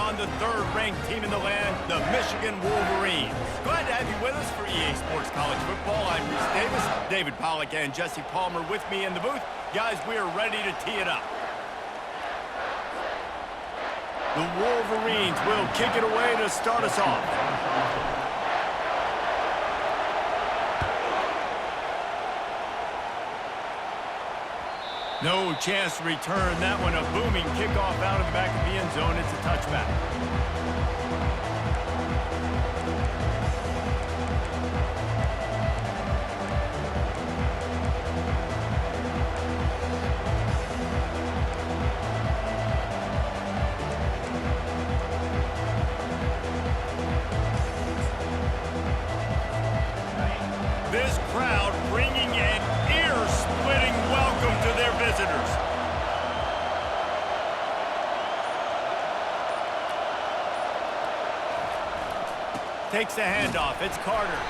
on the third-ranked team in the land, the Michigan Wolverines. Glad to have you with us for EA Sports College Football. I'm Reese Davis, David Pollack, and Jesse Palmer with me in the booth. Guys, we are ready to tee it up. The Wolverines will kick it away to start us off. No chance to return that one. A booming kickoff out of the back of the end zone. It's a touchback. This crowd bringing an ear-splitting welcome to their visitors. Takes the handoff. It's Carter.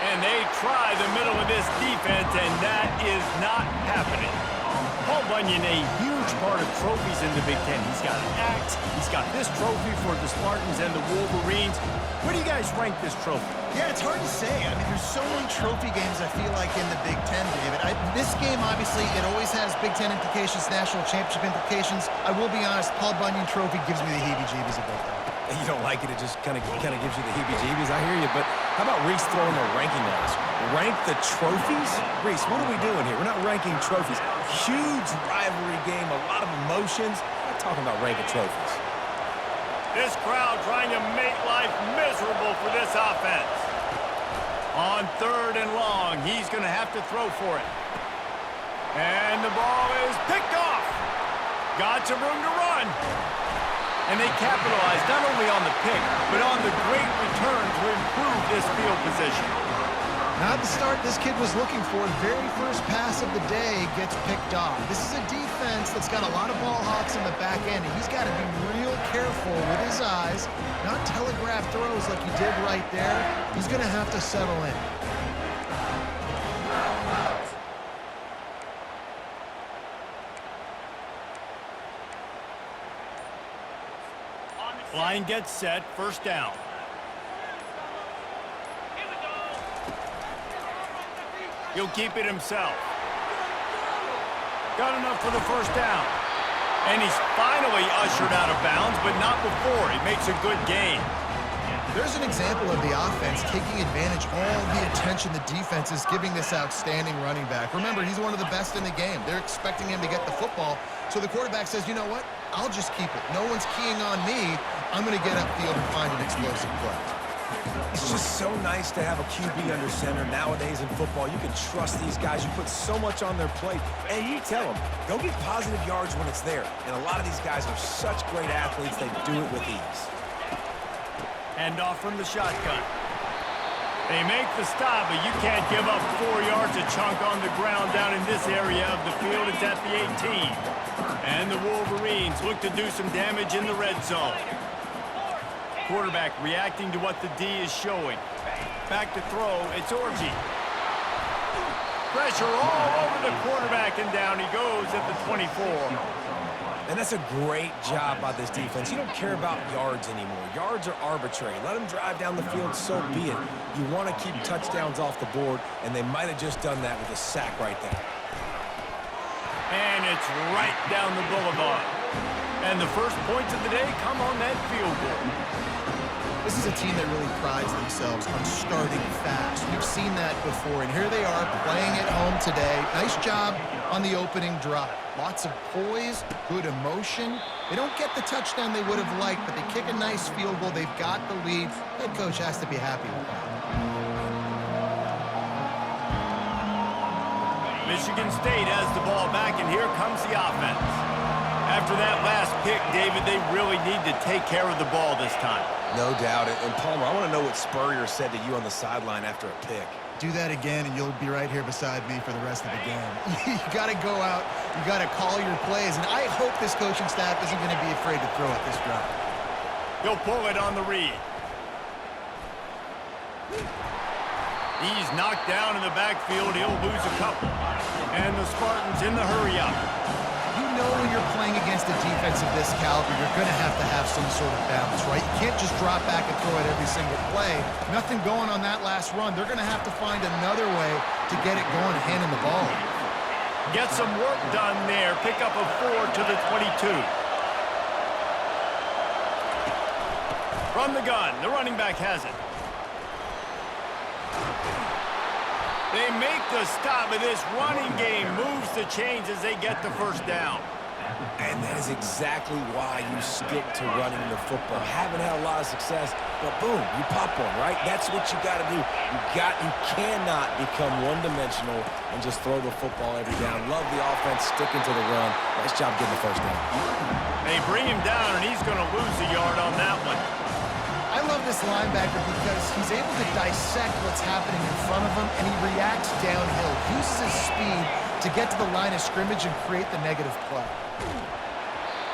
And they try the middle of this defense, and that is not happening. Paul Bunyan, a huge part of trophies in the Big Ten. He's got an axe. He's got this trophy for the Spartans and the Wolverines. Where do you guys rank this trophy? Yeah, it's hard to say. I mean, there's so many trophy games, I feel like, in the Big Ten, David. This game, obviously, it always has Big Ten implications, national championship implications. I will be honest, Paul Bunyan Trophy gives me the heebie-jeebies about that. You don't like it, it just kind of gives you the heebie-jeebies. I hear you, but how about Reese throwing a ranking at us? Rank the trophies? Reese, what are we doing here? We're not ranking trophies. Huge rivalry game, a lot of emotions. We're not talking about ranking trophies. This crowd trying to make life miserable for this offense. On third and long, he's going to have to throw for it. And the ball is picked off. Got some room to run. And they capitalized not only on the pick, but on the great return to improve this field position. Not the start this kid was looking for. Very first pass of the day gets picked off. This is a defense that's got a lot of ball hawks in the back end, and he's got to be real careful with his eyes, not telegraph throws like he did right there. He's going to have to settle in. Line gets set, first down. He'll keep it himself. Got enough for the first down. And he's finally ushered out of bounds, but not before. He makes a good gain. There's an example of the offense taking advantage of all the attention the defense is giving this outstanding running back. Remember, he's one of the best in the game. They're expecting him to get the football. So the quarterback says, you know what? I'll just keep it. No one's keying on me. I'm going to get upfield and find an explosive play. It's just so nice to have a QB under center. Nowadays in football, you can trust these guys. You put so much on their plate, and you tell them, go get positive yards when it's there. And a lot of these guys are such great athletes, they do it with ease. Hand off from the shotgun. They make the stop, but you can't give up 4 yards a chunk on the ground down in this area of the field. It's at the 18. And the Wolverines look to do some damage in the red zone. Quarterback reacting to what the D is showing. Back to throw, it's Orji. Pressure all over the quarterback, and down he goes at the 24. And that's a great job by this defense. You don't care about yards anymore. Yards are arbitrary. Let them drive down the field, so be it. You want to keep touchdowns off the board, and they might have just done that with a sack right there. And it's right down the boulevard. And the first points of the day come on that field goal. This is a team that really prides themselves on starting fast. We've seen that before, and here they are playing at home today. Nice job on the opening drive. Lots of poise, good emotion. They don't get the touchdown they would have liked, but they kick a nice field goal. They've got the lead. Head coach has to be happy with that. Michigan State has the ball back, and here comes the offense. After that last pick, David, they really need to take care of the ball this time. No doubt. And Palmer, I want to know what Spurrier said to you on the sideline after a pick. Do that again, and you'll be right here beside me for the rest of the game. You got to go out. You got to call your plays, and I hope this coaching staff isn't going to be afraid to throw it this drive. He'll pull it on the read. He's knocked down in the backfield. He'll lose a couple. And the Spartans in the hurry up. You know know when you're playing against a defense of this caliber, you're going to have some sort of balance, right? You can't just drop back and throw it every single play. Nothing going on that last run. They're going to have to find another way to get it going, handing the ball. Get some work done there. Pick up a 4 to the 22. From the gun, the running back has it. They make the stop, but this running game moves the chains as they get the first down. And that is exactly why you stick to running the football. Haven't had a lot of success, but boom, you pop one, right? That's what you got to do. You cannot become one-dimensional and just throw the football every down. Love the offense sticking to the run. Nice job getting the first down. They bring him down, and he's going to lose a yard on that one. I love this linebacker because he's able to dissect what's happening in front of him, and he reacts downhill, uses his speed to get to the line of scrimmage and create the negative play.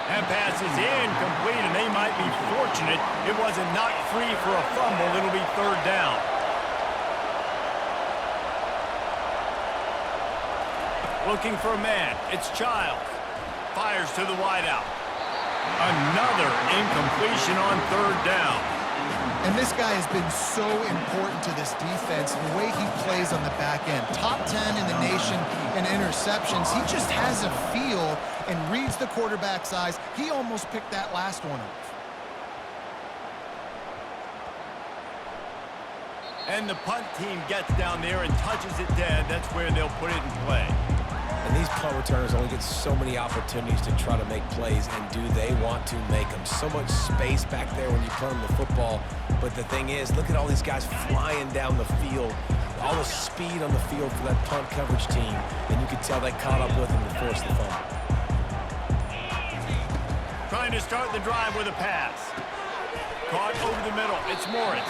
That pass is incomplete, and they might be fortunate it wasn't knocked free for a fumble. It'll be third down. Looking for a man. It's Childs. Fires to the wideout. Another incompletion on third down. And this guy has been so important to this defense, the way he plays on the back end. Top 10 in the nation in interceptions. He just has a feel and reads the quarterback's eyes. He almost picked that last one off. And the punt team gets down there and touches it dead. That's where they'll put it in play. And these punt returners only get so many opportunities to try to make plays, and do they want to make them? So much space back there when you punt them the football. But the thing is, look at all these guys flying down the field. All the speed on the field for that punt coverage team. And you can tell they caught up with them to force the fumble. Trying to start the drive with a pass. Caught over the middle. It's Morris.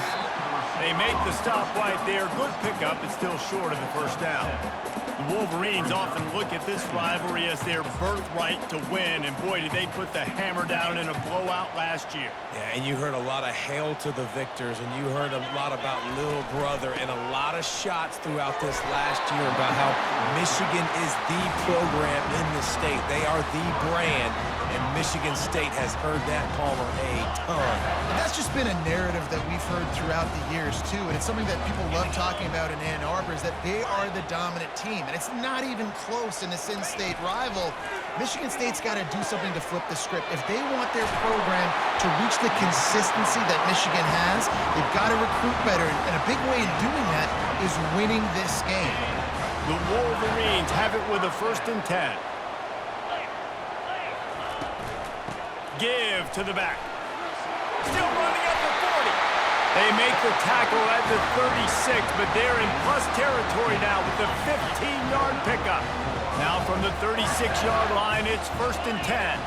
They make the stop right there. Good pickup. It's still short of the first down. The Wolverines often look at this rivalry as their birthright to win, and boy, did they put the hammer down in a blowout last year. Yeah, and you heard a lot of hail to the victors, and you heard a lot about little brother, and a lot of shots throughout this last year about how Michigan is the program in the state. They are the brand, and Michigan State has heard that, Palmer, a ton. And that's just been a narrative that we've heard throughout the years, too, and it's something that people love talking about in Ann Arbor, is that they are the dominant team. And it's not even close in this in-state rival. Michigan State's got to do something to flip the script. If they want their program to reach the consistency that Michigan has, they've got to recruit better. And a big way in doing that is winning this game. The Wolverines have it with a 1st and 10. Give to the back. Still running at the 40. They make the tackle at the 36, but they're in plus territory now with the 15-yard pickup. Now from the 36-yard line, it's 1st and 10.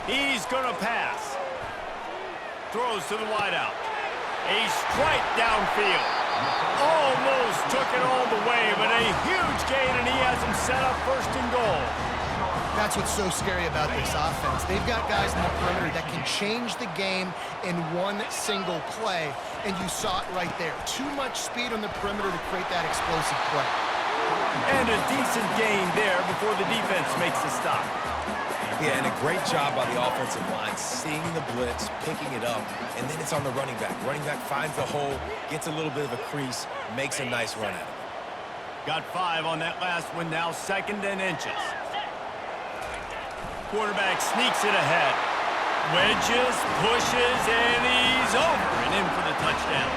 He's going to pass. Throws to the wideout. A strike downfield. Almost took it all the way, but a huge gain, and he has him set up 1st and goal. That's what's so scary about this offense. They've got guys in the perimeter that can change the game in one single play, and you saw it right there. Too much speed on the perimeter to create that explosive play. And a decent gain there before the defense makes the stop. Yeah, and a great job by the offensive line, seeing the blitz, picking it up, and then it's on the running back. Running back finds the hole, gets a little bit of a crease, makes a nice run at it. Got 5 on that last one, now 2nd and inches. Quarterback sneaks it ahead. Wedges, pushes, and he's over and in for the touchdown.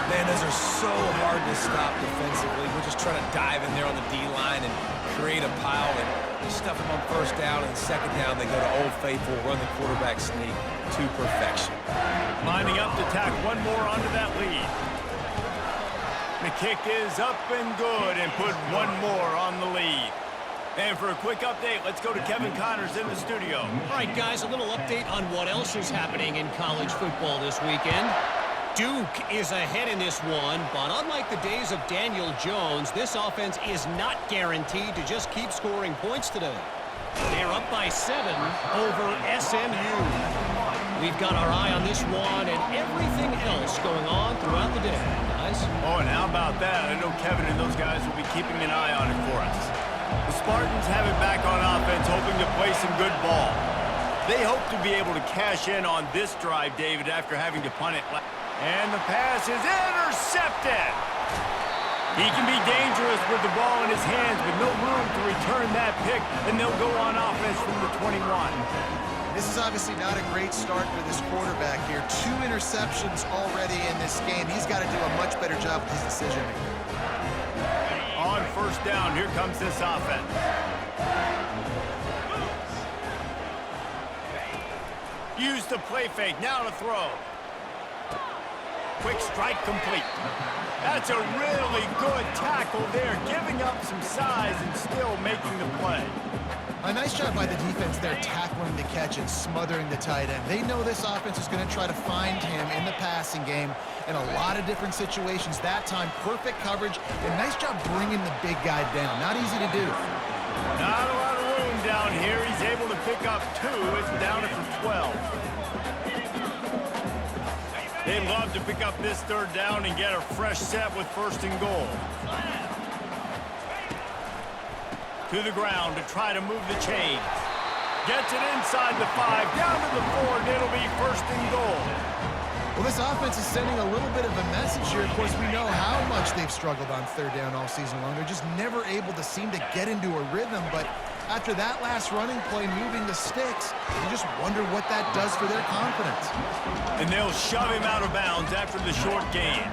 Man, those are so hard to stop defensively. We're just trying to dive in there on the D-line and create a pile and stuff them on 1st down, and 2nd down they go to Old Faithful, run the quarterback sneak to perfection. Lining up to tack one more onto that lead. The kick is up and good and put one more on the lead. And for a quick update, let's go to Kevin Connors in the studio. All right, guys, a little update on what else is happening in college football this weekend. Duke is ahead in this one, but unlike the days of Daniel Jones, this offense is not guaranteed to just keep scoring points today. They're up by 7 over SMU. We've got our eye on this one and everything else going on throughout the day, guys. Oh, and how about that? I know Kevin and those guys will be keeping an eye on it for us. The Spartans have it back on offense, hoping to play some good ball. They hope to be able to cash in on this drive, David, after having to punt it. And the pass is intercepted. He can be dangerous with the ball in his hands, with no room to return that pick, and they'll go on offense from the 21. This is obviously not a great start for this quarterback here. 2 interceptions already in this game. He's got to do a much better job with his decision-making. On first down, here comes this offense. Use the play fake, now to throw. Quick strike complete. That's a really good tackle there, giving up some size and still making the play. A nice job by the defense there, tackling the catch and smothering the tight end. They know this offense is going to try to find him in the passing game in a lot of different situations. That time, perfect coverage, and nice job bringing the big guy down. Not easy to do. Not a lot of room down here. He's able to pick up 2. It's down to 12. They love to pick up this third down and get a fresh set with first and goal. To the ground to try to move the chains. Gets it inside the 5, down to the 4, and it'll be first and goal. Well, this offense is sending a little bit of a message here. Of course, we know how much they've struggled on third down all season long. They're just never able to seem to get into a rhythm, but after that last running play, moving the sticks, you just wonder what that does for their confidence. And they'll shove him out of bounds after the short gain.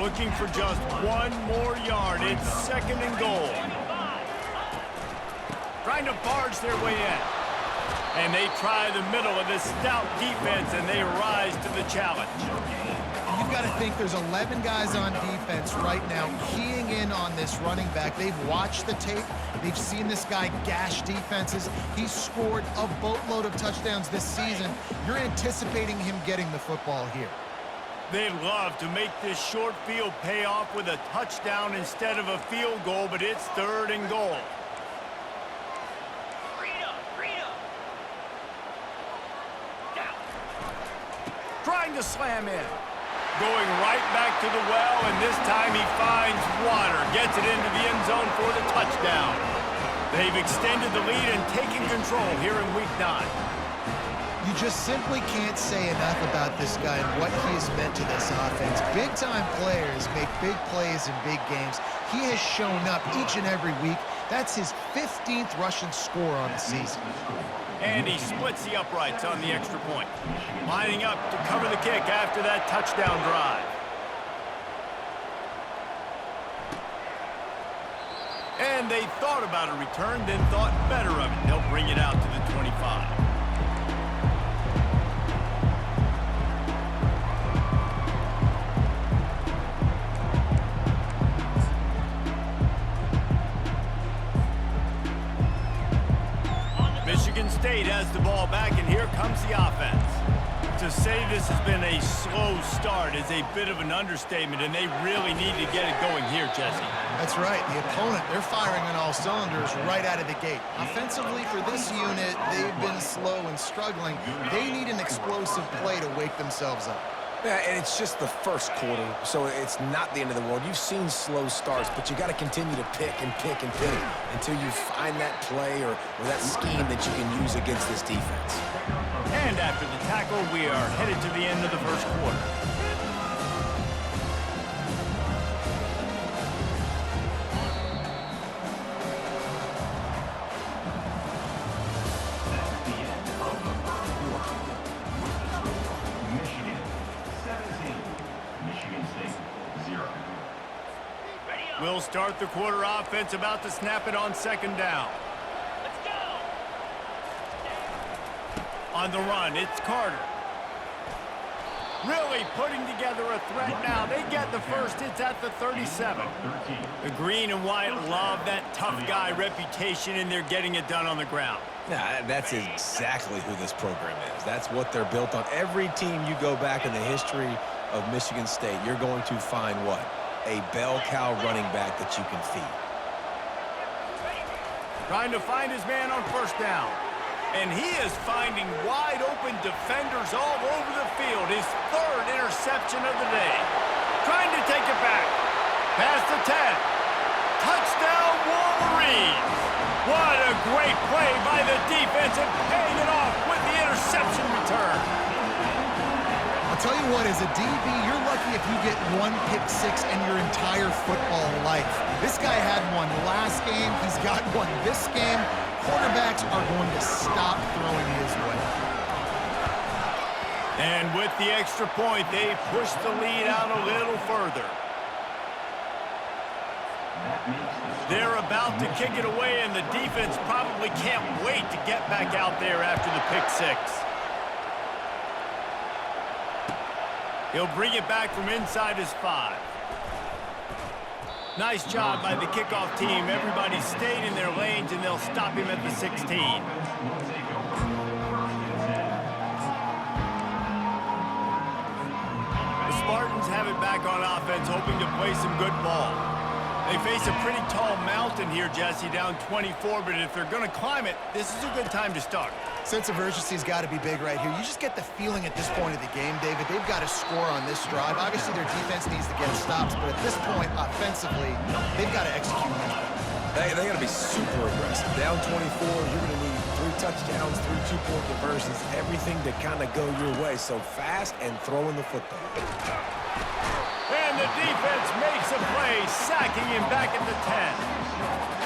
Looking for just 1 more yard. It's second and goal. Trying to barge their way in. And they try the middle of this stout defense, and they rise to the challenge. You've got to think there's 11 guys on defense right now keying in on this running back. They've watched the tape. They've seen this guy gash defenses. He's scored a boatload of touchdowns this season. You're anticipating him getting the football here. They love to make this short field pay off with a touchdown instead of a field goal, but it's third and goal. Trying to slam in. Going right back to the well, and this time he finds water. Gets it into the end zone for the touchdown. They've extended the lead and taken control here in Week 9. You just simply can't say enough about this guy and what he has meant to this offense. Big-time players make big plays in big games. He has shown up each and every week. That's his 15th rushing score on the season. And he splits the uprights on the extra point. Lining up to cover the kick after that touchdown drive. And they thought about a return, then thought better of it. They'll bring it out to the 25. Michigan State has the ball back, and here comes the offense. To say this has been a slow start is a bit of an understatement, and they really need to get it going here, Jesse. That's right. The opponent, they're firing on all cylinders right out of the gate. Offensively, for this unit, they've been slow and struggling. They need an explosive play to wake themselves up. Yeah, and it's just the first quarter, so it's not the end of the world. You've seen slow starts, but you got to continue to pick and pick and pick until you find that play or that scheme that you can use against this defense. And after the tackle, we are headed to the end of the first quarter. We'll start the quarter offense, about to snap it on second down. Let's go! On the run, it's Carter. Really putting together a threat now. They get the first. It's at the 37. The green and white love that tough guy reputation, and they're getting it done on the ground. Yeah, that's exactly who this program is. That's what they're built on. Every team you go back in the history of Michigan State, you're going to find what? A bell cow running back that you can feed. Trying to find his man on first down. And he is finding wide open defenders all over the field. His third interception of the day. Trying to take it back. Past the 10. Touchdown. Touchdown, Wolverines! What a great play by the defense and paying it off with the interception return. I'll tell you what, as a DB, you're lucky if you get one pick six in your entire football life. This guy had one last game. He's got one this game. Quarterbacks are going to stop throwing his way. And with the extra point, they push the lead out a little further. They're about to kick it away, and the defense probably can't wait to get back out there after the pick six. He'll bring it back from inside his 5. Nice job by the kickoff team. Everybody stayed in their lanes, and they'll stop him at the 16. The Spartans have it back on offense, hoping to play some good ball. They face a pretty tall mountain here, Jesse, down 24, but if they're going to climb it, this is a good time to start. Sense of urgency's got to be big right here. You just get the feeling at this point of the game, David, they've got to score on this drive. Obviously, their defense needs to get stops, but at this point, offensively, they've got to execute. They got to be super aggressive. Down 24, you're going to need 3 touchdowns, 3 two-point conversions, everything to kind of go your way. So fast and throwing the football. And the defense makes a play, sacking him back at the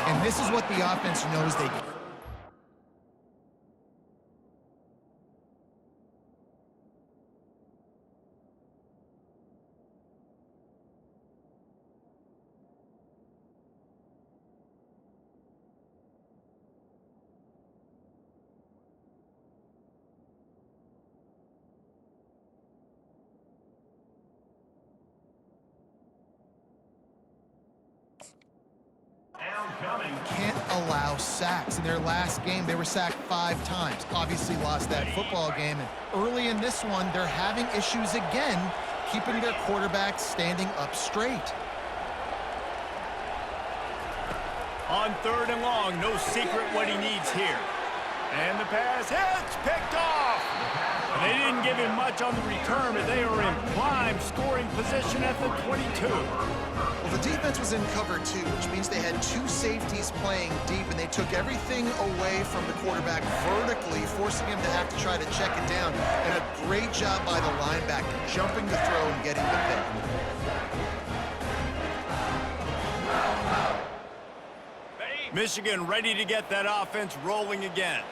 10. And this is what the offense knows they can. Can't allow sacks. In their last game, they were sacked 5 times. Obviously lost that football game. And early in this one, they're having issues again, keeping their quarterback standing up straight. On 3rd and long, no secret what he needs here. And the pass hits, picked off. And they didn't give him much on the return, but they are in prime scoring position at the 22. Well, the defense was in cover 2, which means they had 2 safeties playing deep, and they took everything away from the quarterback vertically, forcing him to have to try to check it down. And a great job by the linebacker, jumping the throw and getting the pick. Michigan ready to get that offense rolling again.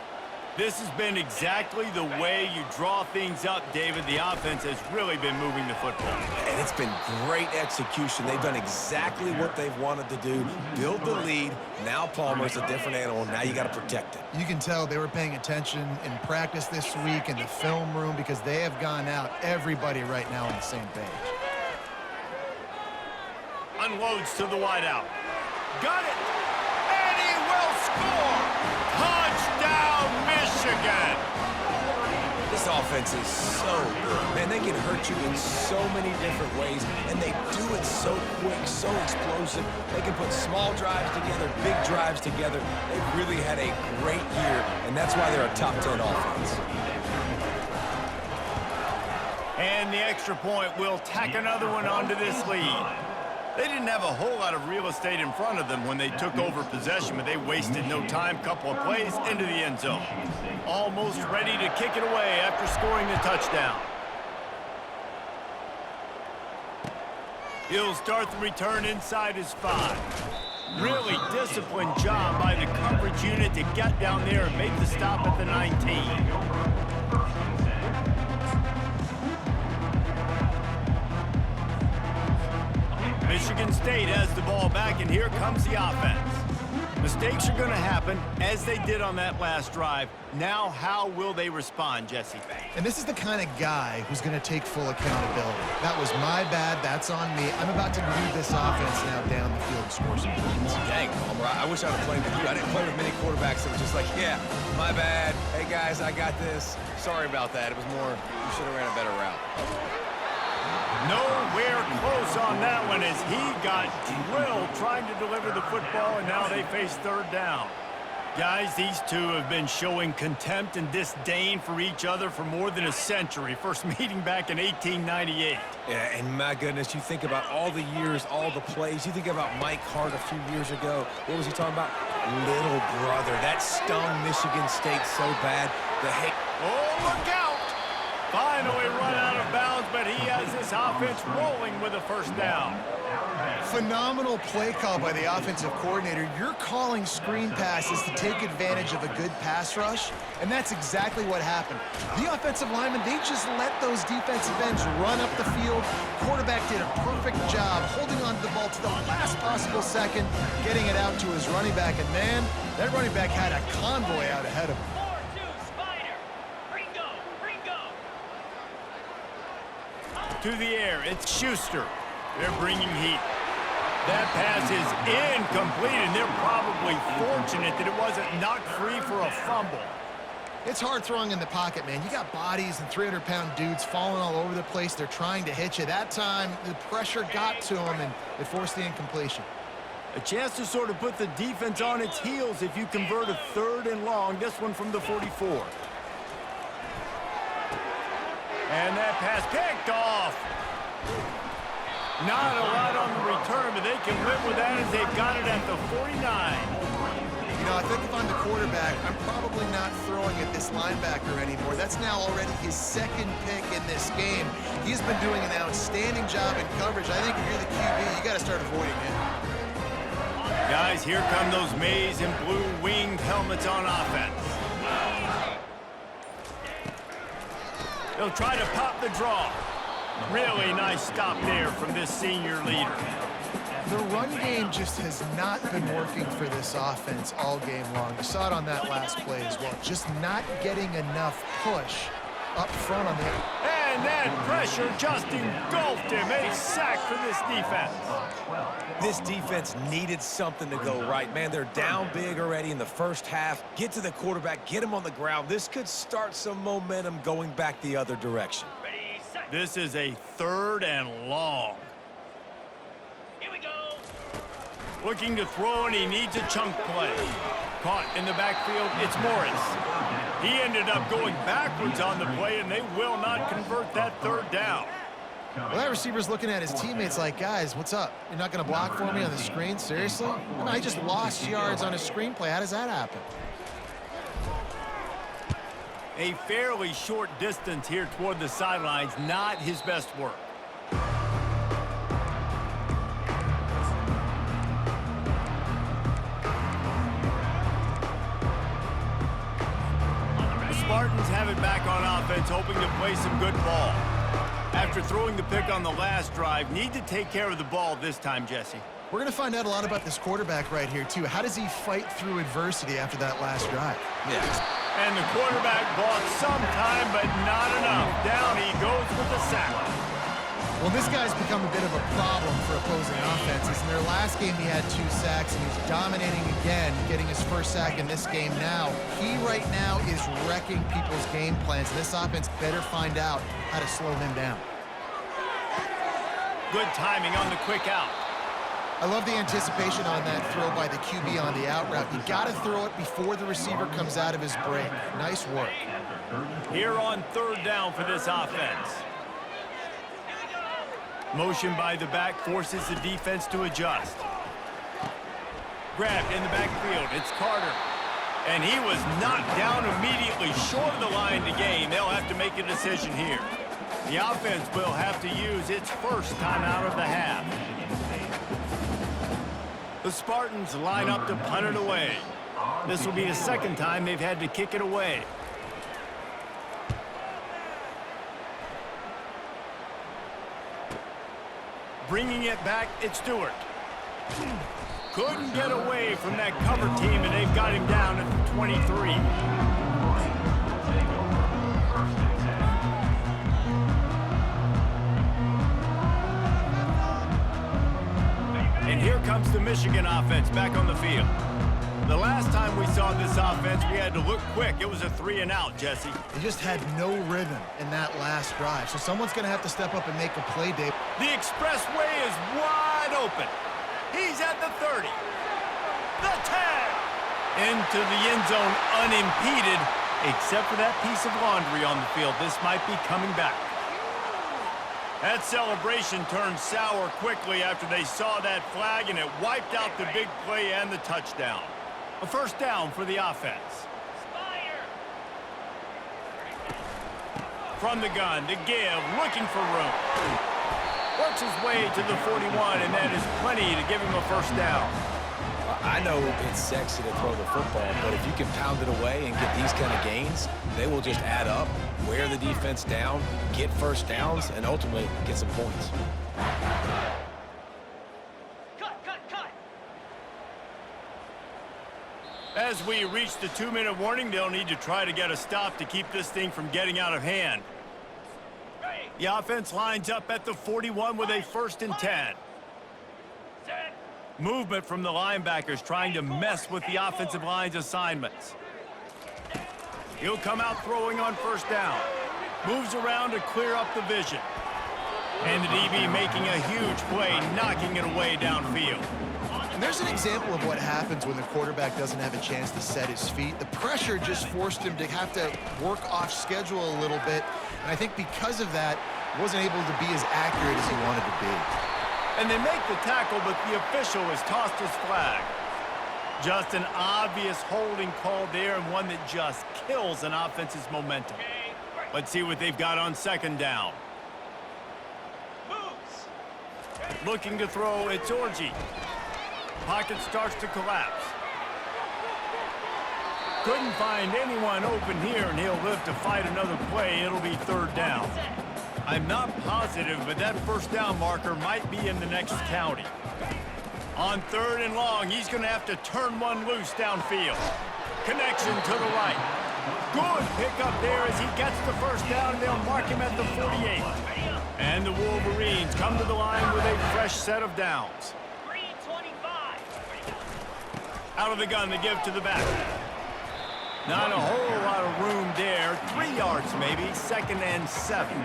This has been exactly the way you draw things up, David. The offense has really been moving the football. And it's been great execution. They've done exactly what they've wanted to do. Build the lead. Now Palmer's a different animal. Now you got to protect it. You can tell they were paying attention in practice this week in the film room because they have gone out, everybody right now on the same page. Unloads to the wideout. Got it! And he will score! Touchdown, Michigan! This offense is so good. Man, they can hurt you in so many different ways, and they do it so quick, so explosive. They can put small drives together, big drives together. They've really had a great year, and that's why they're a top 10 offense. And the extra point will tack another one onto this lead. They didn't have a whole lot of real estate in front of them when they took over possession, but they wasted no time. Couple of plays into the end zone. Almost ready to kick it away after scoring the touchdown. He'll start the return inside his 5. Really disciplined job by the coverage unit to get down there and make the stop at the 19. Michigan State has the ball back, and here comes the offense. Mistakes are going to happen, as they did on that last drive. Now, how will they respond, Jesse? And this is the kind of guy who's going to take full accountability. That was my bad. That's on me. I'm about to lead this offense now down the field and score some points. Dang, Palmer, I wish I'd have played with you. I didn't play with many quarterbacks that were just like, yeah, my bad. Hey, guys, I got this. Sorry about that. It was more, you should have ran a better route. Nowhere close on that one as he got drilled trying to deliver the football, and now they face 3rd down. Guys, these two have been showing contempt and disdain for each other for more than a century. First meeting back in 1898. Yeah, and my goodness, you think about all the years, all the plays. You think about Mike Hart a few years ago. What was he talking about? Little brother. That stung Michigan State so bad. Oh, look out! Finally run out of bounds, but he has this offense rolling with a first down. Phenomenal play call by the offensive coordinator. You're calling screen passes to take advantage of a good pass rush, and that's exactly what happened. The offensive linemen, they just let those defensive ends run up the field. Quarterback did a perfect job holding on to the ball to the last possible second, getting it out to his running back, and man, that running back had a convoy out ahead of him. To the air, it's Schuster. They're bringing heat. That pass is incomplete, and they're probably fortunate that it wasn't knocked free for a fumble. It's hard throwing in the pocket, man. You got bodies and 300-pound dudes falling all over the place. They're trying to hit you. That time, the pressure got to them, and it forced the incompletion. A chance to sort of put the defense on its heels if you convert a 3rd and long. This one from the 44. And that pass picked off. Not a lot on the return, but they can live with that as they've got it at the 49. You know, I think if I'm the quarterback, I'm probably not throwing at this linebacker anymore. That's now already his 2nd pick in this game. He's been doing an outstanding job in coverage. I think if you're the QB, you got to start avoiding him. Guys, here come those maize and blue winged helmets on offense. They'll try to pop the draw. Really nice stop there from this senior leader. The run game just has not been working for this offense all game long. You saw it on that last play as well. Just not getting enough push up front on the... And that pressure just engulfed him. A sack for this defense. This defense needed something to go right. Man, they're down big already in the first half. Get to the quarterback, get him on the ground. This could start some momentum going back the other direction. This is a 3rd and long. Here we go. Looking to throw, and he needs a chunk play. Caught in the backfield, it's Morris. He ended up going backwards on the play, and they will not convert that 3rd down. Well, that receiver's looking at his teammates like, guys, what's up? You're not going to block for me on the screen? Seriously? And I just lost yards on a screenplay. How does that happen? A fairly short distance here toward the sidelines, not his best work. The Spartans have it back on offense, hoping to play some good ball. After throwing the pick on the last drive, need to take care of the ball this time, Jesse. We're going to find out a lot about this quarterback right here, too. How does he fight through adversity after that last drive? Yeah. And the quarterback bought some time, but not enough. Down he goes with the sack. Well, this guy's become a bit of a problem for opposing offenses. In their last game, he had 2 sacks, and he's dominating again, getting his 1st sack in this game now. He right now is wrecking people's game plans. This offense better find out how to slow him down. Good timing on the quick out. I love the anticipation on that throw by the QB on the out route. You got to throw it before the receiver comes out of his break. Nice work. Here on 3rd down for this offense. Motion by the back forces the defense to adjust. Grabbed in the backfield. It's Carter. And he was knocked down immediately short of the line to gain. They'll have to make a decision here. The offense will have to use its 1st timeout of the half. The Spartans line up to punt it away. This will be the 2nd time they've had to kick it away. Bringing it back, it's Stewart. Couldn't get away from that cover team, and they've got him down at the 23. And here comes the Michigan offense back on the field. The last time we saw this offense, we had to look quick. It was a 3-and-out, Jesse. He just had no rhythm in that last drive. So someone's going to have to step up and make a play, Dave. The expressway is wide open. He's at the 30. The 10. Into the end zone unimpeded, except for that piece of laundry on the field. This might be coming back. That celebration turned sour quickly after they saw that flag, and it wiped out the big play and the touchdown. A first down for the offense. From the gun, to give, looking for room. Works his way to the 41, and that is plenty to give him a first down. I know it's sexy to throw the football, but if you can pound it away and get these kind of gains, they will just add up, wear the defense down, get first downs, and ultimately get some points. Cut. As we reach the 2-minute warning, they'll need to try to get a stop to keep this thing from getting out of hand. The offense lines up at the 41 with a 1st and 10. Set. Movement from the linebackers trying to mess with the offensive line's assignments. He'll come out throwing on first down. Moves around to clear up the vision. And the DB making a huge play, knocking it away downfield. And there's an example of what happens when the quarterback doesn't have a chance to set his feet. The pressure just forced him to have to work off schedule a little bit. And I think because of that, he wasn't able to be as accurate as he wanted to be. And they make the tackle, but the official has tossed his flag. Just an obvious holding call there, and one that just kills an offense's momentum. Let's see what they've got on second down. Moves. Looking to throw, it's Orji. Pocket starts to collapse. Couldn't find anyone open here, and he'll live to fight another play. It'll be third down. I'm not positive, but that first down marker might be in the next county. On 3rd and long, he's going to have to turn one loose downfield. Connection to the right. Good pickup there as he gets the first down, and they'll mark him at the 48. And the Wolverines come to the line with a fresh set of downs. 325. Out of the gun, they give to the back. Not a whole lot of room there. 3 yards maybe, 2nd and 7.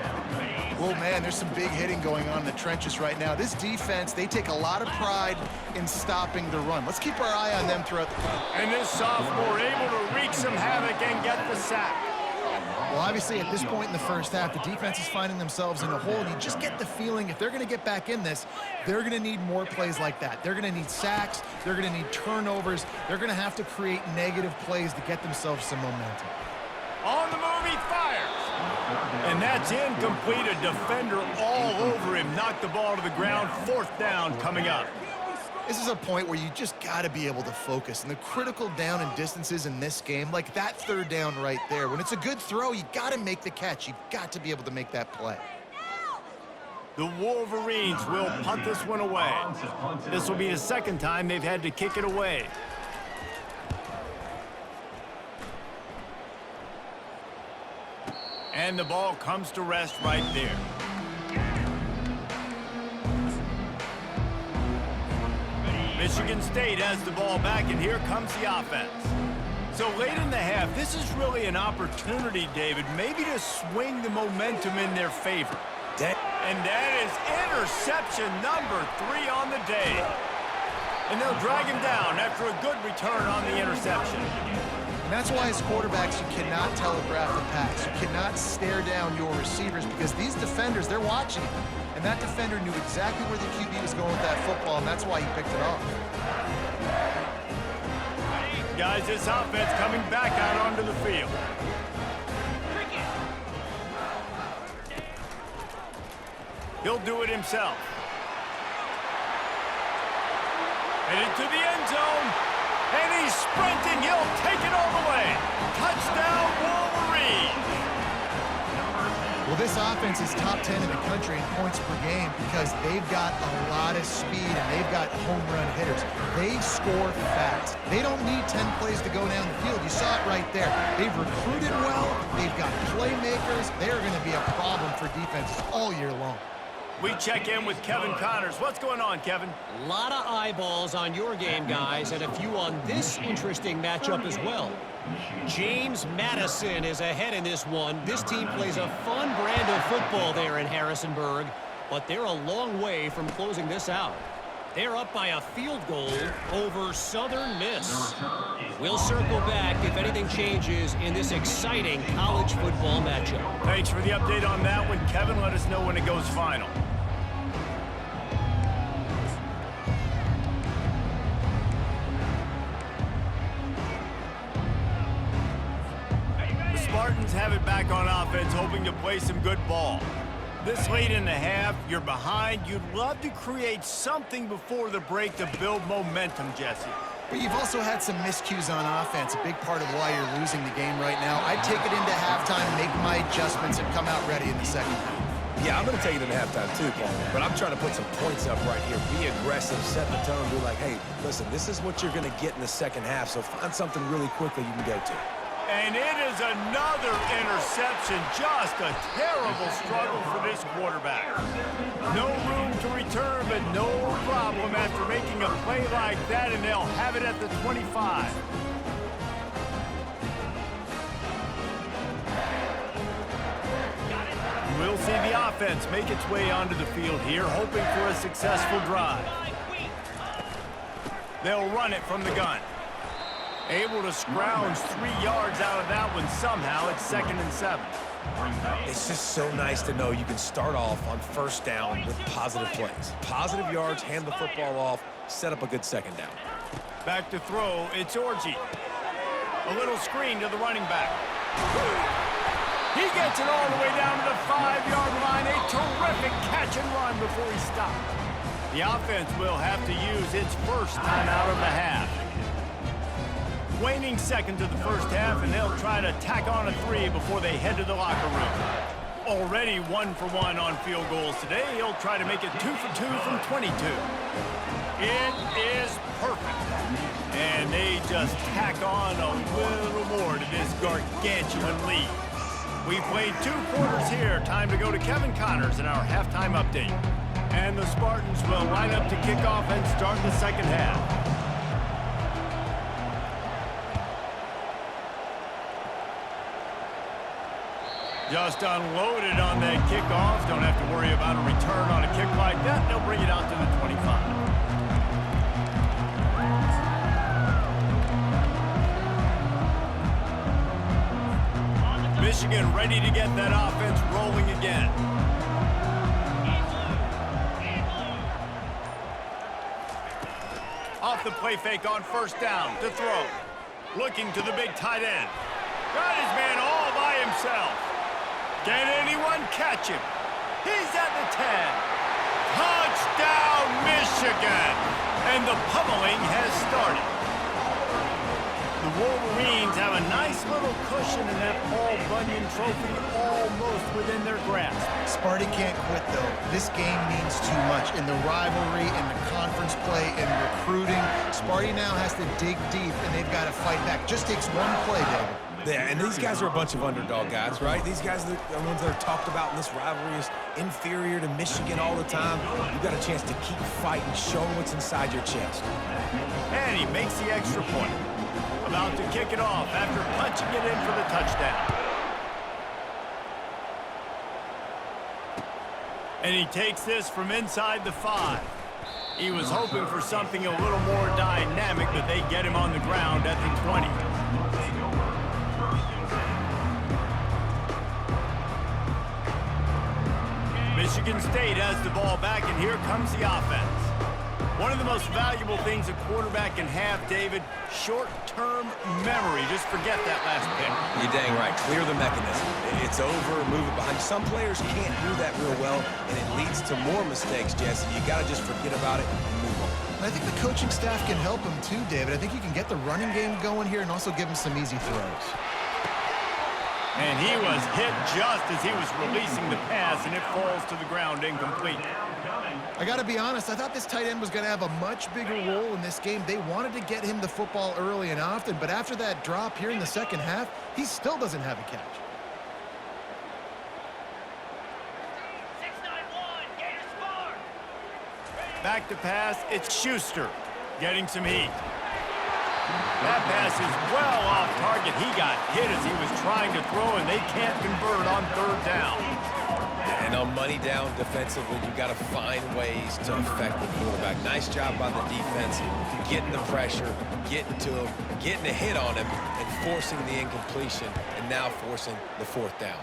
Well, man, there's some big hitting going on in the trenches right now. This defense, they take a lot of pride in stopping the run. Let's keep our eye on them throughout the game. And this sophomore able to wreak some havoc and get the sack. Well, obviously, at this point in the first half, the defense is finding themselves in a hole, and you just get the feeling if they're going to get back in this, they're going to need more plays like that. They're going to need sacks. They're going to need turnovers. They're going to have to create negative plays to get themselves some momentum. On the move, he fires. And that's incomplete. A defender all over him. Knocked the ball to the ground. 4th down coming up. This is a point where you just got to be able to focus. And the critical down and distances in this game, like that 3rd down right there, when it's a good throw, you got to make the catch. You've got to be able to make that play. The Wolverines will punt this one away. This will be the 2nd time they've had to kick it away. And the ball comes to rest right there. Michigan State has the ball back, and here comes the offense. So late in the half, this is really an opportunity, David, maybe to swing the momentum in their favor. And that is interception number 3 on the day. And they'll drag him down after a good return on the interception. And that's why as quarterbacks, you cannot telegraph the pass. You cannot stare down your receivers because these defenders, they're watching you. And that defender knew exactly where the QB was going with that football, and that's why he picked it off. Guys, this offense coming back out onto the field. He'll do it himself. Headed to the end zone. And he's sprinting. He'll take it all the way. Touchdown, Wolverines. Well, this offense is top 10 in the country in points per game because they've got a lot of speed and they've got home run hitters. They score fast. They don't need 10 plays to go down the field. You saw it right there. They've recruited well. They've got playmakers. They're going to be a problem for defenses all year long. We check in with Kevin Connors. What's going on, Kevin? A lot of eyeballs on your game, guys, and a few on this interesting matchup as well. James Madison is ahead in this one. This team plays a fun brand of football there in Harrisonburg, but they're a long way from closing this out. They're up by a field goal over Southern Miss. We'll circle back if anything changes in this exciting college football matchup. Thanks for the update on that one, Kevin. Let us know when it goes final. The Spartans have it back on offense, hoping to play some good ball. This late in the half, you're behind. You'd love to create something before the break to build momentum, Jesse. But you've also had some miscues on offense, a big part of why you're losing the game right now. I'd take it into halftime, make my adjustments, and come out ready in the second half. Yeah, I'm going to take it into halftime too, Paul. But I'm trying to put some points up right here. Be aggressive, set the tone, be like, hey, listen, this is what you're going to get in the second half, so find something really quickly you can go to. And it is another interception. Just a terrible struggle for this quarterback. No room to return, but no problem after making a play like that, and they'll have it at the 25. We'll see the offense make its way onto the field here, hoping for a successful drive. They'll run it from the gun. Able to scrounge 3 yards out of that one somehow. It's 2nd and 7. It's just so nice to know you can start off on first down with positive plays. Positive yards, hand the football off, set up a good second down. Back to throw, it's Orji. A little screen to the running back. He gets it all the way down to the 5-yard line. A terrific catch and run before he stopped. The offense will have to use its first timeout of the half. Waning seconds of the first half, and they'll try to tack on a 3 before they head to the locker room. Already 1 for 1 on field goals today. He'll try to make it 2 for 2 from 22. It is perfect. And they just tack on a little more to this gargantuan lead. We've played 2 quarters here. Time to go to Kevin Connors in our halftime update. And the Spartans will line up to kick off and start the second half. Just unloaded on that kickoff. Don't have to worry about a return on a kick like that. They'll bring it out to the 25. Michigan ready to get that offense rolling again. Off the play fake on first down to throw. Looking to the big tight end. Got his man all by himself. Can anyone catch him? He's at the 10. Touchdown, Michigan! And the pummeling has started. The Wolverines have a nice little cushion in that Paul Bunyan trophy almost within their grasp. Sparty can't quit, though. This game means too much. In the rivalry, in the conference play, in recruiting, Sparty now has to dig deep, and they've got to fight back. Just takes one play, David. Yeah, and these guys are a bunch of underdog guys, right? These guys are the ones that are talked about in this rivalry as inferior to Michigan all the time. You've got a chance to keep fighting, show what's inside your chest. And he makes the extra point. About to kick it off after punching it in for the touchdown. And he takes this from inside the 5. He was hoping for something a little more dynamic, but they get him on the ground at the 20. Michigan State has the ball back, and here comes the offense. One of the most valuable things a quarterback can have, David, short-term memory. Just forget that last pick. You're dang right. Clear the mechanism. It's over, move it behind. Some players can't do that real well, and it leads to more mistakes, Jesse. You got to just forget about it and move on. I think the coaching staff can help him too, David. I think you can get the running game going here and also give him some easy throws. And he was hit just as he was releasing the pass, and it falls to the ground incomplete. I got to be honest, I thought this tight end was going to have a much bigger role in this game. They wanted to get him the football early and often, but after that drop here in the second half, he still doesn't have a catch. 691, Gators score. Back to pass, it's Schuster getting some heat. That pass is well off target. He got hit as he was trying to throw, and they can't convert on third down. And on money down defensively, you've got to find ways to affect the quarterback. Nice job by the defense, getting the pressure, getting to him, getting a hit on him, and forcing the incompletion, and now forcing the fourth down.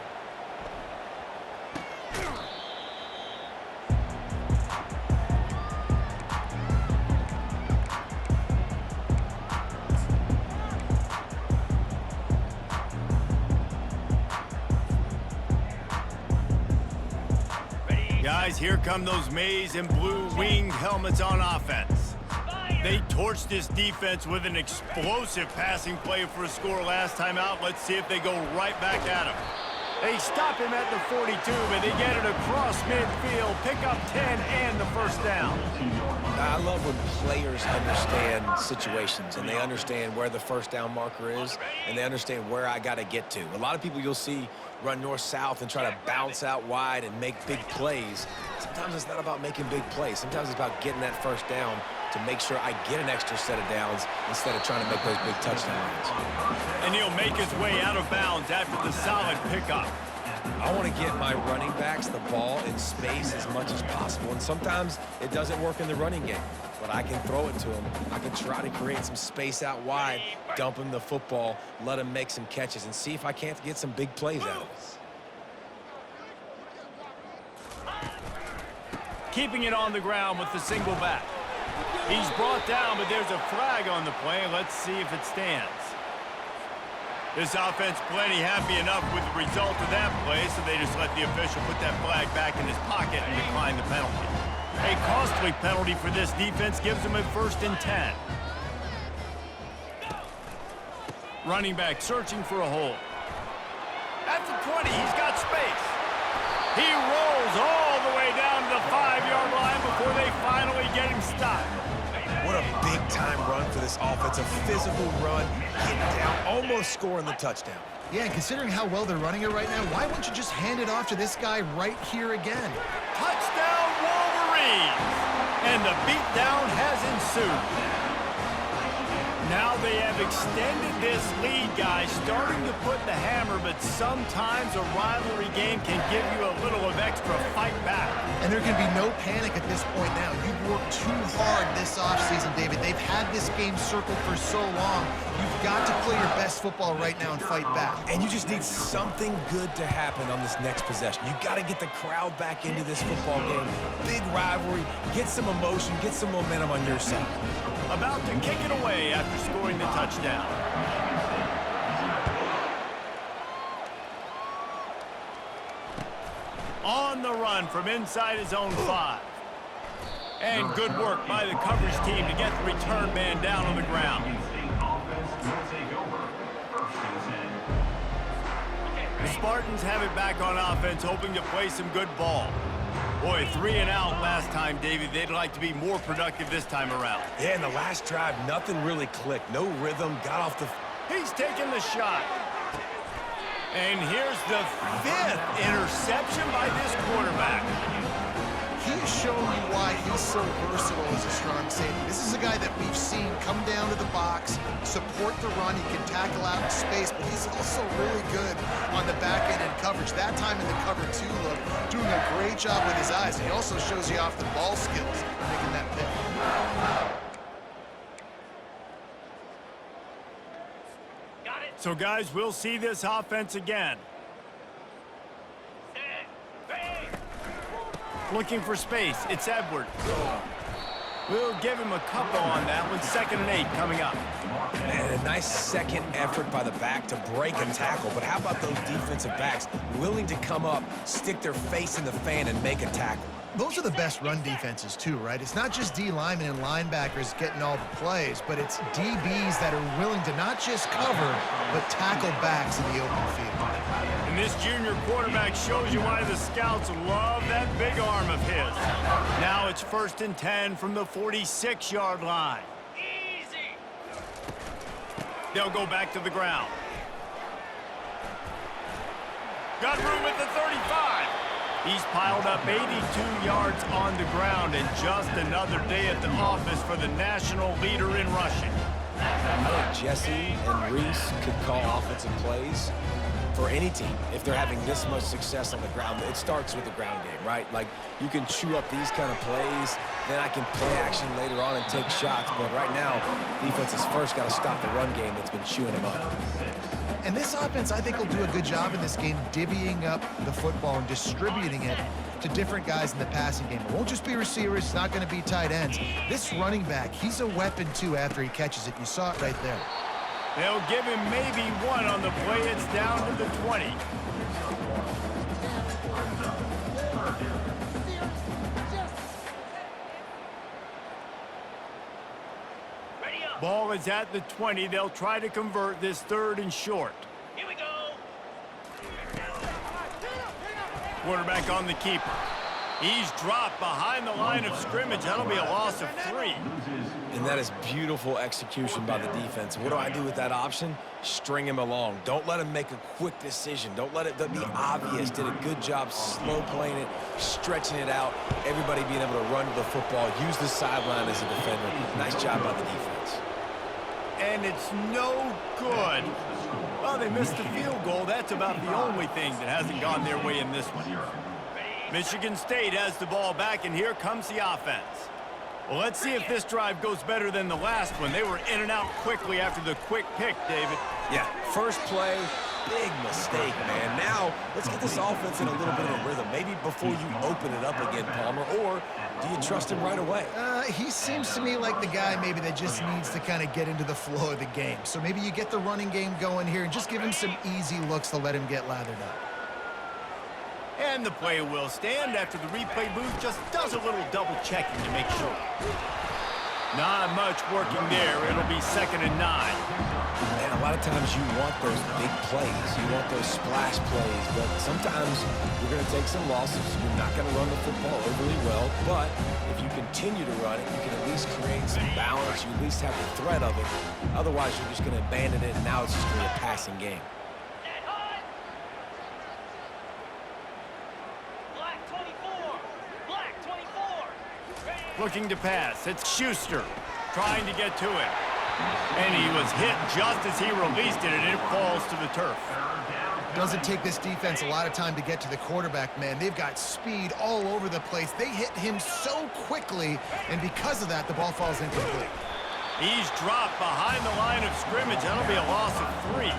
Guys, here come those maize and blue winged helmets on offense. They torched this defense with an explosive passing play for a score last time out. Let's see if they go right back at him. They stop him at the 42, but they get it across midfield, pick up 10 and the first down. I love when players understand situations and they understand where the first down marker is and they understand where I got to get to. A lot of people you'll see run north-south and try to bounce out wide and make big plays. Sometimes it's not about making big plays. Sometimes it's about getting that first down to make sure I get an extra set of downs instead of trying to make those big touchdown runs. And he'll make his way out of bounds after the solid pickup. I want to get my running backs the ball in space as much as possible, and sometimes it doesn't work in the running game, but I can throw it to him. I can try to create some space out wide, dump him the football, let him make some catches, and see if I can't get some big plays out of it. Keeping it on the ground with the single back. He's brought down, but there's a flag on the play. Let's see if it stands. This offense plenty happy enough with the result of that play, so they just let the official put that flag back in his pocket and decline the penalty. A costly penalty for this defense gives them a 1st and 10. Running back searching for a hole. At the 20, he's got space. He rolls all the way down to the 5-yard line before they finally get him stopped. What a big-time run for this offense. A physical run, getting down, almost scoring the touchdown. Yeah, and considering how well they're running it right now, why wouldn't you just hand it off to this guy right here again? Touchdown, Wolverines! And the beatdown has ensued. Now they have extended this lead, guys, starting to put the hammer, but sometimes a rivalry game can give you a little of extra fight back. And there can be no panic at this point now. You've worked too hard this offseason, David. They've had this game circled for so long. You've got to play your best football right now and fight back. And you just need something good to happen on this next possession. You got to get the crowd back into this football game. Big rivalry, get some emotion, get some momentum on your side. About to kick it away after scoring the touchdown. On the run from inside his own 5. And good work by the coverage team to get the return man down on the ground. The Spartans have it back on offense, hoping to play some good ball. Boy, 3 and out last time, David. They'd like to be more productive this time around. Yeah, in the last drive, nothing really clicked. No rhythm, got off the... He's taking the shot. And here's the 5th interception by this quarterback. He's shown you why he's so versatile as a strong safety. This is a guy that we've seen come down to the box, support the run. He can tackle out in space, but he's also really good on the back end and coverage. That time in the cover 2 look, doing a great job with his eyes. He also shows you off the ball skills, making that pick. Got it. So, guys, we'll see this offense again. Set. Bang. Looking for space. It's Edwards. We'll give him a couple on that one. 2nd and 8 coming up. And a nice second effort by the back to break a tackle. But how about those defensive backs willing to come up, stick their face in the fan, and make a tackle? Those are the best run defenses too, right? It's not just D linemen and linebackers getting all the plays, but it's DBs that are willing to not just cover, but tackle backs in the open field. And this junior quarterback shows you why the scouts love that big arm of his. Now it's 1st and 10 from the 46-yard line. Easy. They'll go back to the ground. Got room at the 35. He's piled up 82 yards on the ground, and just another day at the office for the national leader in rushing. I think Jesse and Reese could call offensive plays. for any team, if they're having this much success on the ground, it starts with the ground game, right? Like, you can chew up these kind of plays, then I can play action later on and take shots. But right now, defense has first got to stop the run game that's been chewing them up. And this offense, I think, will do a good job in this game divvying up the football and distributing it to different guys in the passing game. It won't just be receivers. It's not going to be tight ends. This running back, he's a weapon, too, after he catches it. You saw it right there. They'll give him maybe one on the play. It's down to the 20. Ready up. Ball is at the 20. They'll try to convert this 3rd and short. Here we go. Quarterback on the keeper. He's dropped behind the line of scrimmage. That'll be a loss of 3. And that is beautiful execution by the defense. What do I do with that option? String him along. Don't let him make a quick decision. Don't let it be obvious. Did a good job slow playing it, stretching it out, everybody being able to run to the football, use the sideline as a defender. Nice job by the defense. And it's no good. Well, they missed the field goal. That's about the only thing that hasn't gone their way in this one. Michigan State has the ball back, and here comes the offense. Well, let's see if this drive goes better than the last one. They were in and out quickly after the quick pick, David. Yeah, first play, big mistake, man. Now, let's get this offense in a little bit of a rhythm. Maybe before you open it up again, Palmer, or do you trust him right away? He seems to me like the guy maybe that just needs to kind of get into the flow of the game. So maybe you get the running game going here and just give him some easy looks to let him get lathered up. And the play will stand after the replay booth just does a little double checking to make sure. Not much working there. It'll be 2nd and 9. And a lot of times you want those big plays. You want those splash plays. But sometimes you're going to take some losses. You're not going to run the football overly well. But if you continue to run it, you can at least create some balance. You at least have the threat of it. Otherwise, you're just going to abandon it, and now it's just going to be a passing game. Looking to pass. It's Schuster trying to get to it. And he was hit just as he released it, and it falls to the turf. Doesn't take this defense a lot of time to get to the quarterback, man. They've got speed all over the place. They hit him so quickly, and because of that, the ball falls incomplete. He's dropped behind the line of scrimmage. That'll be a loss of 3.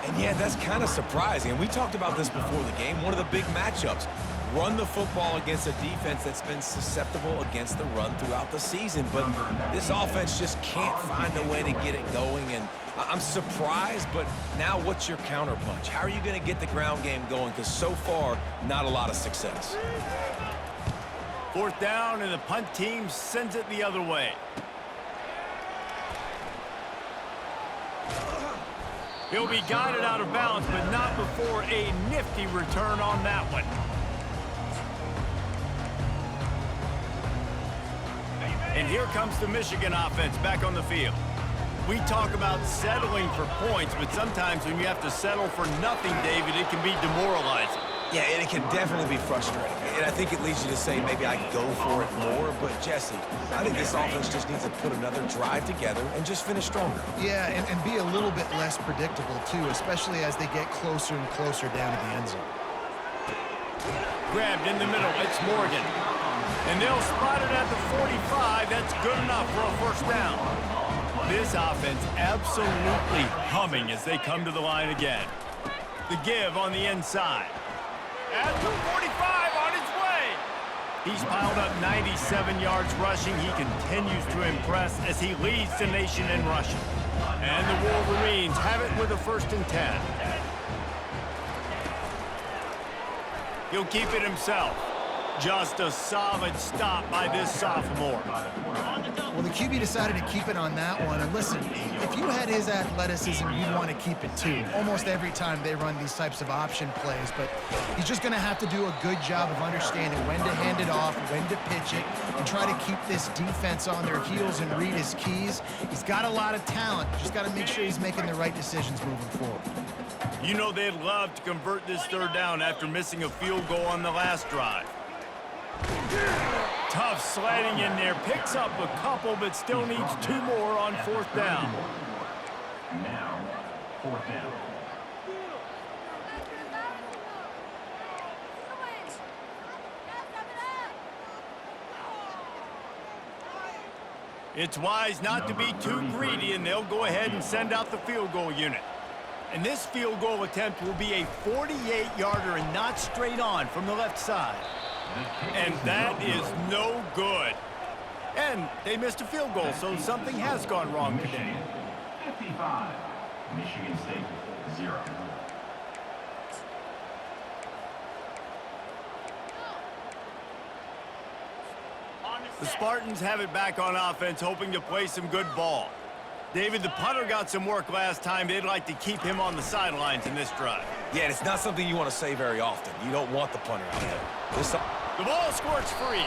And yeah, that's kind of surprising. And we talked about this before the game. One of the big matchups. Run the football against a defense that's been susceptible against the run throughout the season. But this offense just can't find a way to get it going. And I'm surprised, but now what's your counterpunch? How are you going to get the ground game going? Because so far, not a lot of success. 4th down, and the punt team sends it the other way. He'll be guided out of bounds, but not before a nifty return on that one. And here comes the Michigan offense back on the field. We talk about settling for points, but sometimes when you have to settle for nothing, David, it can be demoralizing. Yeah, and it can definitely be frustrating. And I think it leads you to say maybe I go for it more. But, Jesse, I think this offense just needs to put another drive together and just finish stronger. Yeah, and be a little bit less predictable, too, especially as they get closer and closer down to the end zone. Grabbed in the middle. It's Morgan. And they'll spot it at the 45. That's good enough for a 1st down. This offense absolutely humming as they come to the line again. The give on the inside. At the 45 on his way. He's piled up 97 yards rushing. He continues to impress as he leads the nation in rushing. And the Wolverines have it with a 1st and 10. He'll keep it himself. Just a solid stop by this sophomore. Well, the QB decided to keep it on that one. And listen, if you had his athleticism, you'd want to keep it too. Almost every time they run these types of option plays. But he's just going to have to do a good job of understanding when to hand it off, when to pitch it, and try to keep this defense on their heels and read his keys. He's got a lot of talent. Just got to make sure he's making the right decisions moving forward. You know they'd love to convert this 3rd down after missing a field goal on the last drive. Tough sliding in there. Picks up a couple, but still needs 2 more on 4th down. Now, 4th down. It's wise not to be too greedy, and they'll go ahead and send out the field goal unit. And this field goal attempt will be a 48-yarder and not straight on from the left side. And that is no good. And they missed a field goal, so something has gone wrong today. 55. Michigan State, 0. The Spartans have it back on offense, hoping to play some good ball. David, the punter got some work last time. They'd like to keep him on the sidelines in this drive. Yeah, and it's not something you want to say very often. You don't want the punter out there. The ball squirts free.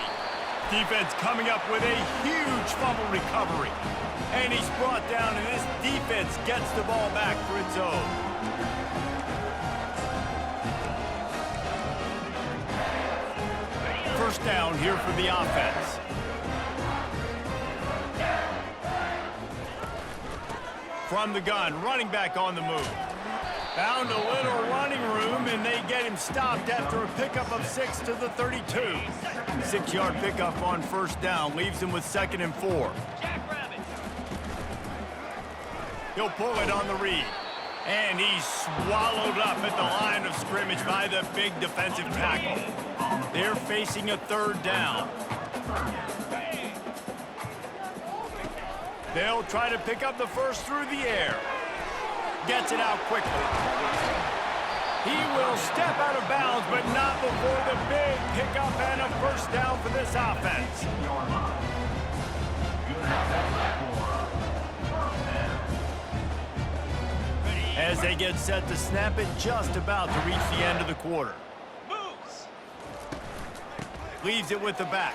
Defense coming up with a huge fumble recovery. And he's brought down, and this defense gets the ball back for its own. First down here for the offense. From the gun, running back on the move. Found a little running room, and they get him stopped after a pickup of 6 to the 32. 6-yard pickup on first down, leaves him with 2nd and 4. He'll pull it on the read. And he's swallowed up at the line of scrimmage by the big defensive tackle. They're facing a 3rd down. They'll try to pick up the first through the air. Gets it out quickly. He will step out of bounds, but not before the big pickup and a first down for this offense. As they get set to snap it, just about to reach the end of the quarter. Leaves it with the back.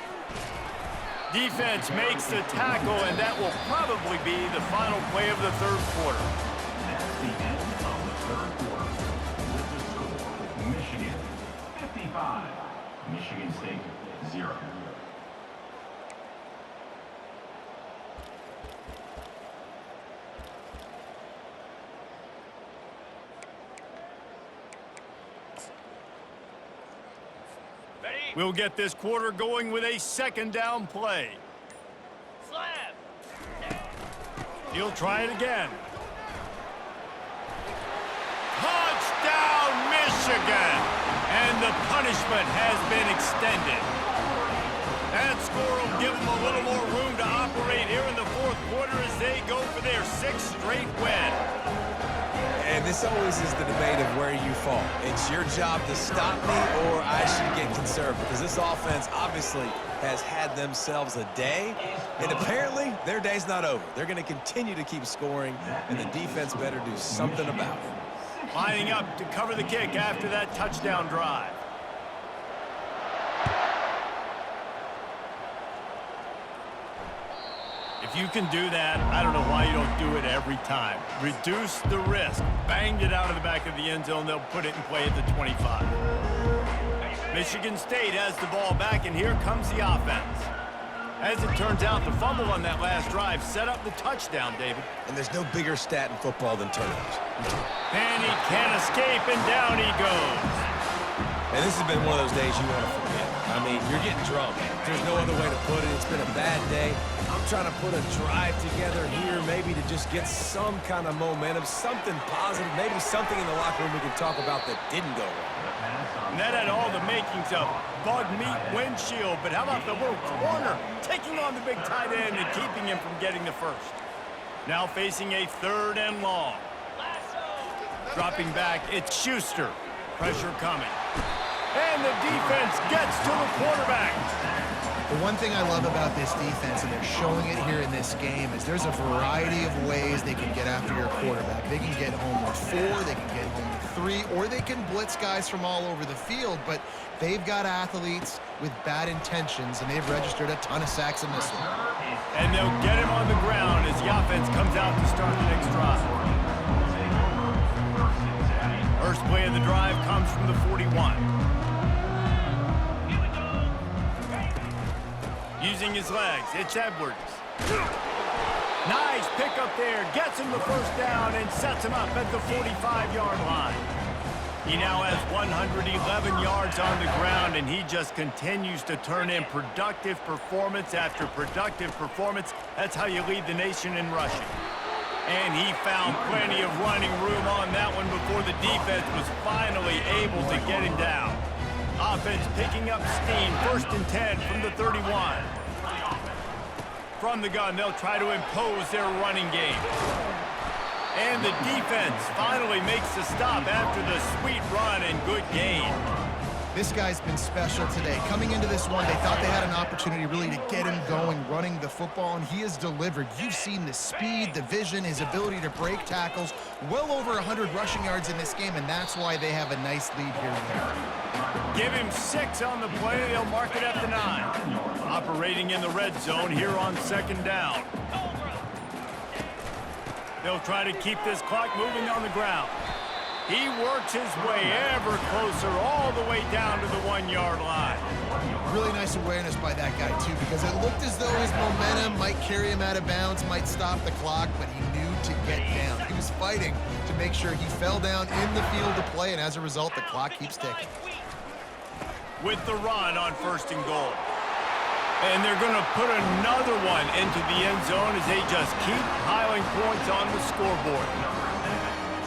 Defense makes the tackle, and that will probably be the final play of the 3rd quarter. That's the end of the 3rd quarter. With the score, Michigan 55, Michigan State 0. We'll get this quarter going with a 2nd down play. Slab. He'll try it again. Touchdown, Michigan! And the punishment has been extended. That score will give them a little more room to operate here in the 4th quarter as they go for their 6th straight win. And this always is the debate of where you fall. It's your job to stop me, or I should get conservative, because this offense obviously has had themselves a day, and apparently their day's not over. They're going to continue to keep scoring, and the defense better do something about it. Lining up to cover the kick after that touchdown drive. If you can do that, I don't know why you don't do it every time. Reduce the risk. Banged it out of the back of the end zone. They'll put it in play at the 25. Michigan State has the ball back, and here comes the offense. As it turns out, the fumble on that last drive set up the touchdown, David. And there's no bigger stat in football than turnovers. And he can't escape, and down he goes. And this has been one of those days you want to forget. I mean, you're getting drunk. There's no other way to put it. It's been a bad day. I'm trying to put a drive together here, maybe to just get some kind of momentum, something positive, maybe something in the locker room we can talk about that didn't go wrong. And that had all the makings of bug meat windshield, but how about the little corner taking on the big tight end and keeping him from getting the first? Now facing a 3rd and long. Dropping back, it's Schuster. Pressure coming. And the defense gets to the quarterback. The one thing I love about this defense, and they're showing it here in this game, is there's a variety of ways they can get after your quarterback. They can get home with 4, they can get home with 3, or they can blitz guys from all over the field, but they've got athletes with bad intentions, and they've registered a ton of sacks in this one. And they'll get him on the ground as the offense comes out to start the next drive. First play of the drive comes from the 41. Using his legs, it's Edwards. Nice pickup there, gets him the first down and sets him up at the 45-yard line. He now has 111 yards on the ground, and he just continues to turn in productive performance after productive performance. That's how you lead the nation in rushing. And he found plenty of running room on that one before the defense was finally able to get him down. Offense picking up steam, 1st and 10 from the 31. From the gun, they'll try to impose their running game. And the defense finally makes the stop after the sweet run and good gain. This guy's been special today. Coming into this one, they thought they had an opportunity really to get him going, running the football, and he has delivered. You've seen the speed, the vision, his ability to break tackles. Well over 100 rushing yards in this game, and that's why they have a nice lead here. Give him 6 on the play. They'll mark it at the 9. Operating in the red zone here on 2nd down. They'll try to keep this clock moving on the ground. He works his way ever closer all the way down to the 1-yard line. Really nice awareness by that guy, too, because it looked as though his momentum might carry him out of bounds, might stop the clock, but he knew to get down. He was fighting to make sure he fell down in the field to play, and as a result, the clock keeps ticking. With the run on 1st and goal. And they're going to put another one into the end zone as they just keep piling points on the scoreboard.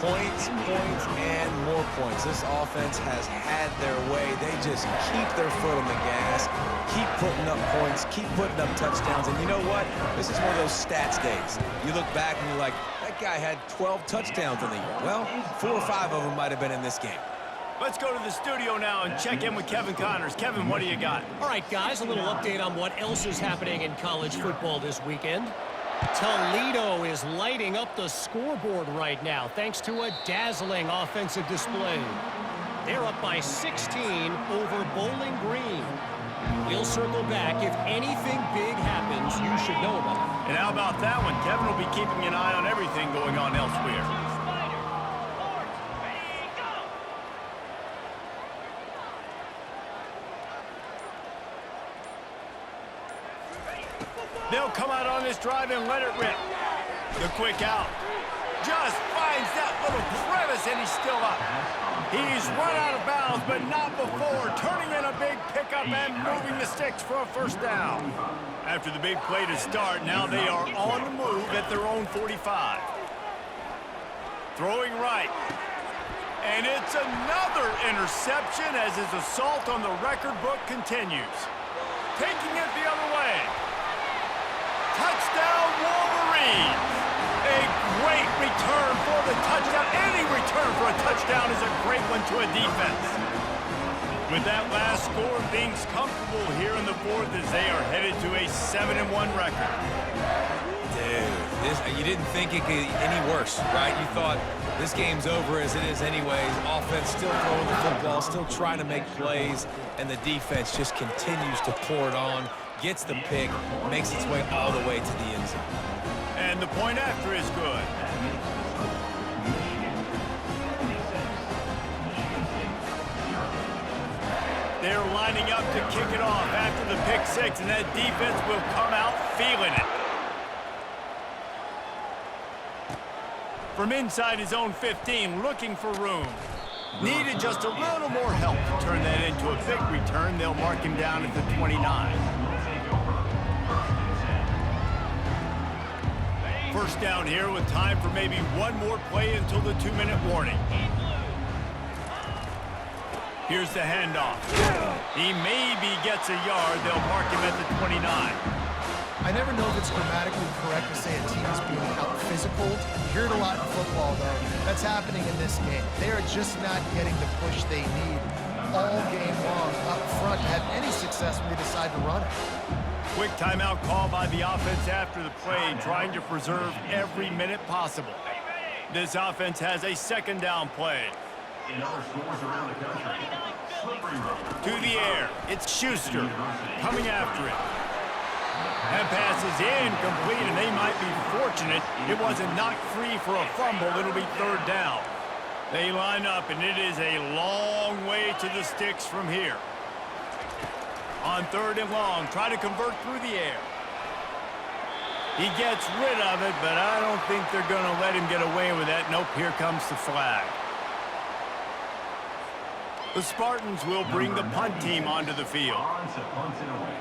Points, points, and more points. This offense has had their way. They just keep their foot on the gas, keep putting up points, keep putting up touchdowns. And you know what? This is one of those stats days. You look back and you're like, that guy had 12 touchdowns in the year. Well, 4 or 5 of them might have been in this game. Let's go to the studio now and check in with Kevin Connors. Kevin, what do you got? All right, guys, a little update on what else is happening in college football this weekend. Toledo is lighting up the scoreboard right now thanks to a dazzling offensive display. They're up by 16 over Bowling Green. We'll circle back. If anything big happens, you should know about it. And how about that one? Kevin will be keeping an eye on everything going on elsewhere. They'll come out on this drive and let it rip. The quick out. Just finds that little crevice, and he's still up. He's run out of bounds, but not before. Turning in a big pickup and moving the sticks for a 1st down. After the big play to start, now they are on the move at their own 45. Throwing right. And it's another interception as his assault on the record book continues. Taking it the other way. Touchdown, Wolverines! A great return for the touchdown. Any return for a touchdown is a great one to a defense. With that last score, things comfortable here in the 4th as they are headed to a 7-1 record. Dude, you didn't think it could get any worse, right? You thought this game's over as it is anyways. Offense still throwing the football, still trying to make plays, and the defense just continues to pour it on. Gets the pick, makes its way all the way to the end zone. And the point after is good. They're lining up to kick it off after the pick 6, and that defense will come out feeling it. From inside his own 15, looking for room. Needed just a little more help to turn that into a big return. They'll mark him down at the 29. 1st down here with time for maybe one more play until the 2-minute warning. Here's the handoff. He maybe gets a yard. They'll mark him at the 29. I never know if it's grammatically correct to say a team is being out-physical. You hear it a lot in football, though. That's happening in this game. They are just not getting the push they need all game long up front to have any success when they decide to run it. Quick timeout call by the offense after the play, trying to preserve every minute possible. This offense has a 2nd down play. In other stores around the country, slippery road. To the air, it's Schuster coming after it. That pass is incomplete, and they might be fortunate it wasn't knocked free for a fumble. It'll be 3rd down. They line up, and it is a long way to the sticks from here. On 3rd and long, try to convert through the air. He gets rid of it, but I don't think they're going to let him get away with that. Nope, here comes the flag. The Spartans will bring the punt team onto the field. Barnes punts it away.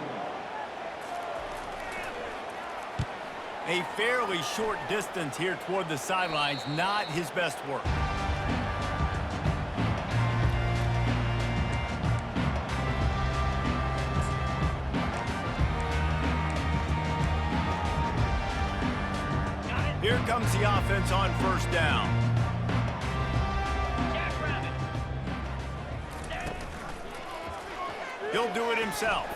A fairly short distance here toward the sidelines, not his best work. Here comes the offense on first down. He'll do it himself.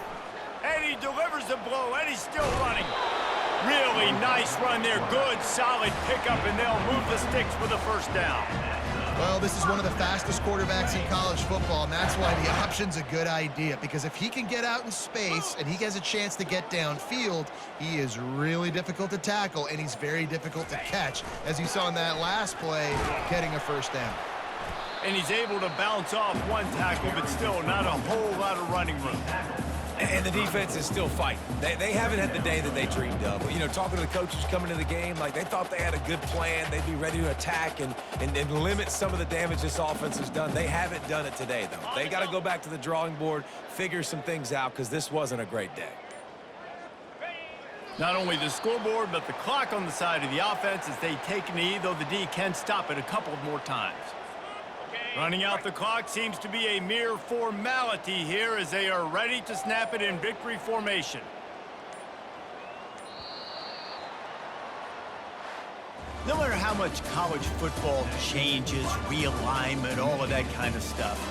And he delivers the blow, and he's still running. Really nice run there. Good, solid pickup, and they'll move the sticks for the first down. Well, this is one of the fastest quarterbacks in college football, and that's why the option's a good idea, because if he can get out in space and he has a chance to get downfield, he is really difficult to tackle, and he's very difficult to catch, as you saw in that last play, getting a first down. And he's able to bounce off one tackle, but still not a whole lot of running room. And the defense is still fighting. They haven't had the day that they dreamed of. You know, talking to the coaches coming to the game, like they thought they had a good plan. They'd be ready to attack and limit some of the damage this offense has done. They haven't done it today, though. They got to go back to the drawing board, figure some things out, because this wasn't a great day. Not only the scoreboard, but the clock on the side of the offense as they take a knee, though the D can stop it a couple more times. Running out the clock seems to be a mere formality here as they are ready to snap it in victory formation. No matter how much college football changes, realignment, all of that kind of stuff,